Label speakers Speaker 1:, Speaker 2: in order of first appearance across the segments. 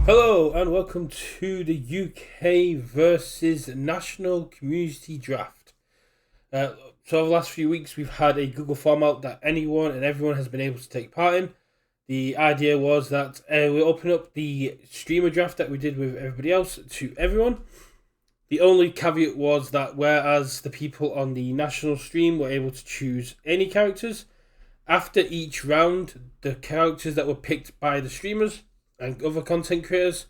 Speaker 1: Hello and welcome to the UKVersus National Community Draft. So over the last few weeks we've had a Google form out that anyone and everyone has been able to take part in. The idea was that we open up the streamer draft that we did with everybody else to everyone. The only caveat was that whereas the people on the national stream were able to choose any characters, after each round the characters that were picked by the streamers and other content creators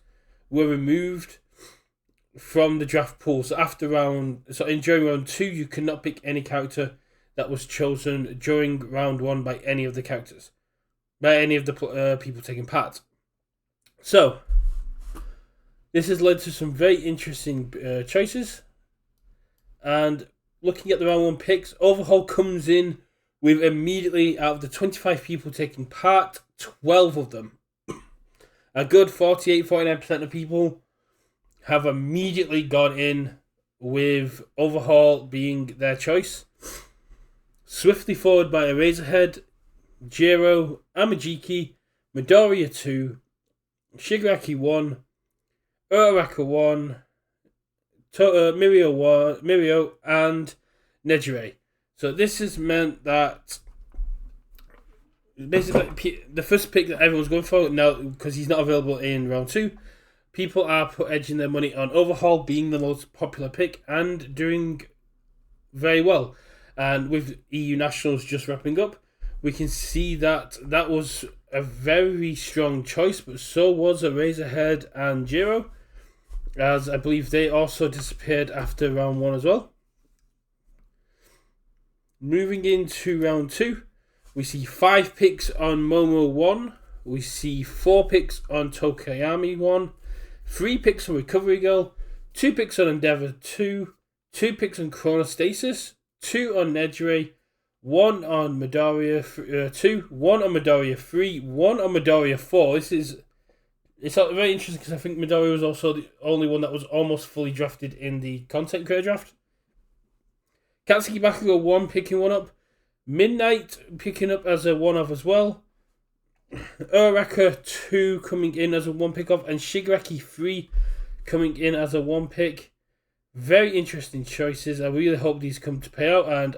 Speaker 1: were removed from the draft pool. So during round 2, you could not pick any character that was chosen during round 1 by any of the characters, by any of the people taking part. So this has led to some very interesting choices. And looking at the round 1 picks, Overhaul comes in with immediately, out of the 25 people taking part, 12 of them, a good 48-49% of people have immediately gone in with Overhaul being their choice. Swiftly followed by Eraserhead, Jiro, Amajiki, Midoriya 2, Shigaraki 1, Uraraka 1, Mirio, and Nejire. So this has meant that basically the first pick that everyone's going for now, because he's not available in round 2, people are edging their money on Overhaul being the most popular pick and doing very well. And with EU Nationals just wrapping up, we can see that that was a very strong choice, but so was Eraserhead and Jiro, as I believe they also disappeared after round 1 as well. Moving into round 2, we see 5 picks on Momo 1, we see 4 picks on Tokayami 1, 3 picks on Recovery Girl, 2 picks on Endeavor 2, 2 picks on Chronostasis, 2 on Nejire, 1 on Midoriya 2, 1 on Midoriya 3, 1 on Midoriya 4. It's very interesting because I think Midoriya was also the only one that was almost fully drafted in the content creator draft. Katsuki Bakugo 1 picking 1 up, Midnight picking up as a 1 of as well, Uraraka 2 coming in as a 1 pick off, and Shigaraki 3 coming in as a 1 pick. Very interesting choices. I really hope these come to pay out, and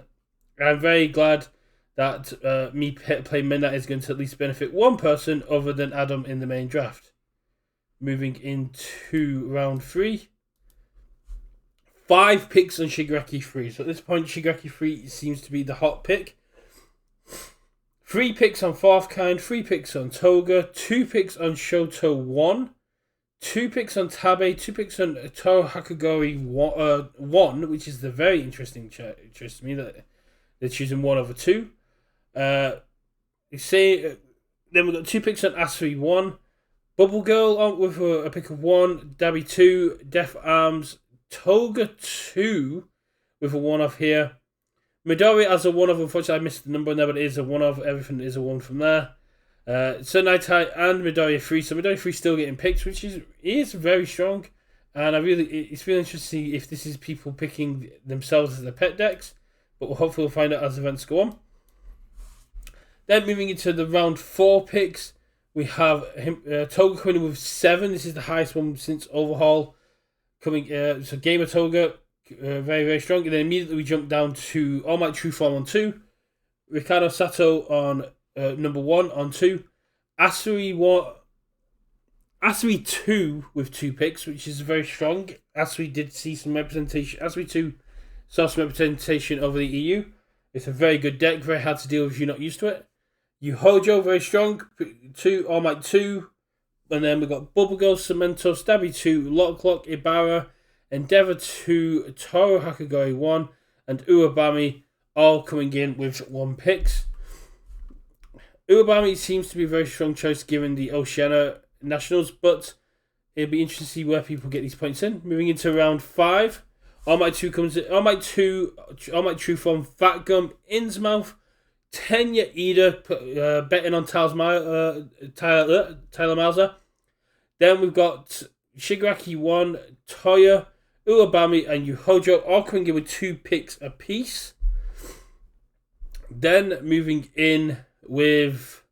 Speaker 1: I'm very glad that me playing Midnight is going to at least benefit one person other than Adam in the main draft. Moving into round 3. 5 picks on Shigaraki 3. So at this point, Shigaraki 3 seems to be the hot pick. 3 picks on Fourth Kind, 3 picks on Toga, 2 picks on Shoto 1, 2 picks on Tabe, 2 picks on Toro Hakagori 1, which is the very interesting choice to me that they're choosing 1 over 2. Then we've got 2 picks on Asuri 1, Bubble Girl with a pick of 1, Dabi 2, Death Arms, Toga 2 with a 1 off here. Midori as a 1 of, unfortunately I missed the number in there, but it is a 1 of, everything is a 1 from there. Sunaitai and Midoriya 3, so Midoriya 3 still getting picked, which is very strong. And it's really interesting to see if this is people picking themselves as their pet decks, but hopefully we'll find out as events go on. Then moving into the round 4 picks, we have Toga coming in with 7. This is the highest one since Overhaul. So Gamer Toga, very, very strong. And then immediately we jump down to All Might True Form on 2, Ricardo Sato on number 1 on 2, Asuri 2 with 2 picks, which is very strong. Asuri did see some representation. Asuri 2 saw some representation over the EU. It's a very good deck, very hard to deal with if you're not used to it. Yuhojo, very strong. 2, All Might 2. And then we've got Bubble Girl, Cemento, Stabby 2, Lock, Ibarra, Endeavor 2, Toro Hakagori 1, and Uwabami all coming in with 1 picks. Uwabami seems to be a very strong choice given the Oceania Nationals, but it'll be interesting to see where people get these points in. Moving into round 5, All Might 2 comes in. All Might True Form, Fat Gum, Innsmouth, Tenya Ida, betting on Tyler Mauser. Then we've got Shigaraki 1, Toya, Uwabami, and Yuhojo all coming in with 2 picks apiece. Then moving in with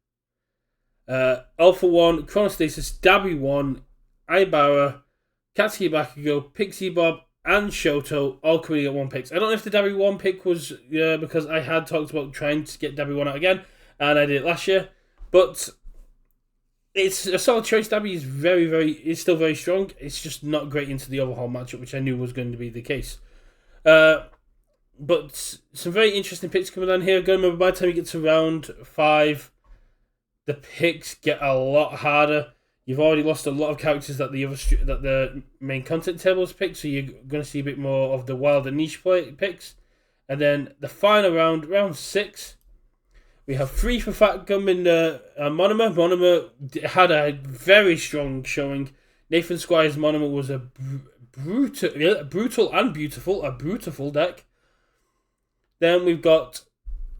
Speaker 1: Alpha 1, Chronostasis, Dabi 1, Aibara, Katsuki Bakugo, Pixie Bob, and Shoto all coming at 1 picks. I don't know if the Dabby 1 pick was because I had talked about trying to get Dabby 1 out again, and I did it last year. But it's a solid choice. Dabby is still very strong. It's just not great into the overhaul matchup, which I knew was going to be the case. But some very interesting picks coming down here. Again, remember, by the time you get to round 5, the picks get a lot harder. You've already lost a lot of characters that the main content tables pick, so you're going to see a bit more of the wild and niche picks. And then the final round, round 6, we have 3 for Fat Gum and Monomer. Monomer had a very strong showing. Nathan Squire's Monomer was a brutal and beautiful deck. Then we've got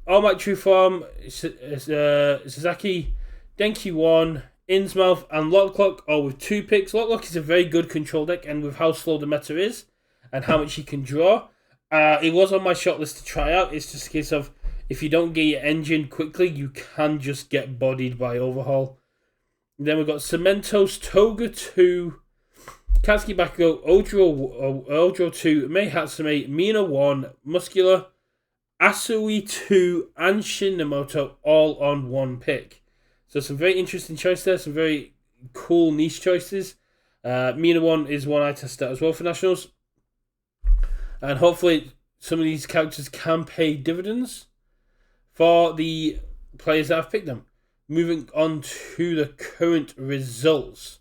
Speaker 1: All Might True Form, Sasaki, Denki 1, Innsmouth, and Locklock, all with 2 picks. Locklock is a very good control deck, and with how slow the meta is and how much he can draw, it was on my shot list to try out. It's just a case of if you don't get your engine quickly, you can just get bodied by Overhaul. And then we've got Cementos, Toga 2, Katsuki Bakugo, Ojo 2, Mei Hatsume, Mina 1, Muscular, Asui 2, and Shinimoto all on 1 pick. So some very interesting choices there, some very cool niche choices. Mina 1 is one I tested out as well for Nationals. And hopefully some of these characters can pay dividends for the players that have picked them. Moving on to the current results.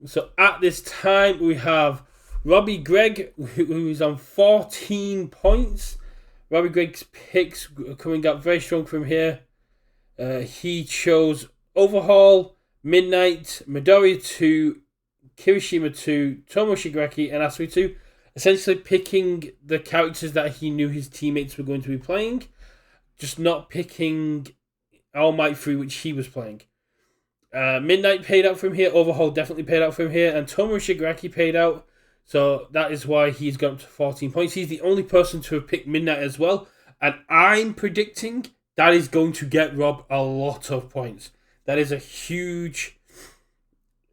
Speaker 1: So at this time we have Robbie Gregg, who is on 14 points. Robbie Gregg's picks coming up very strong from here. He chose Overhaul, Midnight, Midoriya 2, Kirishima 2, Tomo Shigaraki, and Asui 2. Essentially picking the characters that he knew his teammates were going to be playing. Just not picking All Might 3, which he was playing. Midnight paid out from here. Overhaul definitely paid out from here. And Tomo Shigaraki paid out. So that is why he's got up to 14 points. He's the only person to have picked Midnight as well. And I'm predicting that is going to get Rob a lot of points. That is a huge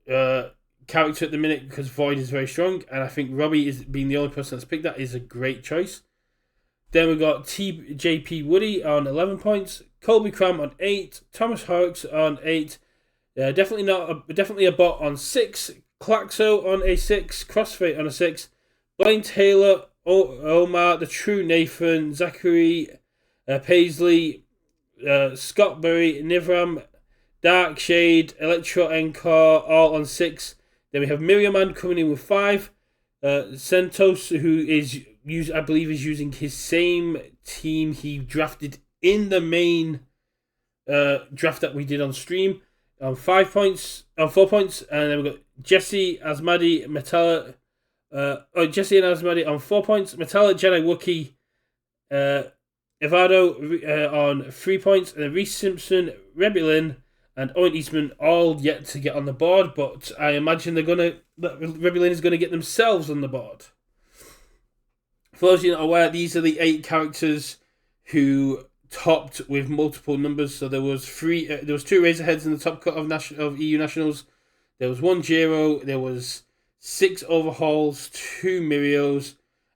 Speaker 1: character at the minute because Void is very strong. And I think Robbie is being the only person that's picked that is a great choice. Then we got TJP Woody on 11 points. Colby Cram on 8. Thomas Horrocks on 8. Definitely a bot on 6. Claxo on a 6, Crossfade on a 6, Blaine Taylor, Omar, The True Nathan, Zachary, Paisley, Scott Berry, Nivram, Dark Shade, Electro Encore, all on 6. Then we have Miriam coming in with 5. Santos, who I believe is using his same team he drafted in the main draft that we did on stream. On 4 points, and then we've got Jesse Asmadi, Metalla, Jesse and Asmadi on 4 points, Metalla, Jedi Wookie, Evado on 3 points, and then Reese Simpson, Rebelin, and Owen Eastman all yet to get on the board, but I imagine Rebelin is gonna get themselves on the board. For those of you not aware, these are the 8 characters who topped with multiple numbers. So there was 2 Razorheads in the top cut of EU Nationals. There was 1 Jiro. There was 6 Overhauls, 2 Mirios,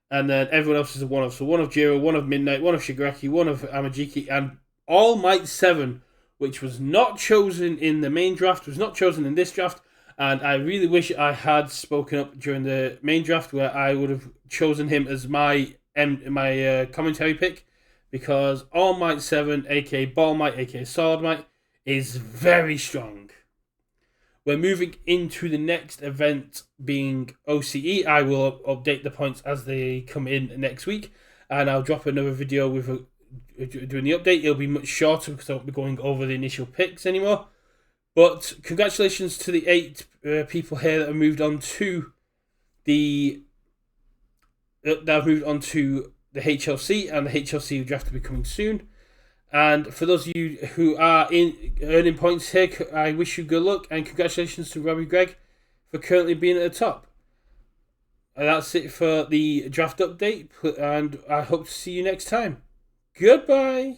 Speaker 1: and then everyone else is a 1 of. So 1 of Jiro, 1 of Midnight, 1 of Shigaraki, 1 of Amajiki, and All Might 7, which was not chosen in the main draft, was not chosen in this draft. And I really wish I had spoken up during the main draft where I would have chosen him as my commentary pick. Because All Might 7, aka Ball Might, aka Sword Might, is very strong. We're moving into the next event being OCE. I will update the points as they come in next week. And I'll drop another video with doing the update. It'll be much shorter because I won't be going over the initial picks anymore. But congratulations to the 8 people here that have moved on to the HLC, and the HLC draft will be coming soon. And for those of you who are earning points here, I wish you good luck and congratulations to Robbie Gregg for currently being at the top. And that's it for the draft update, and I hope to see you next time. Goodbye.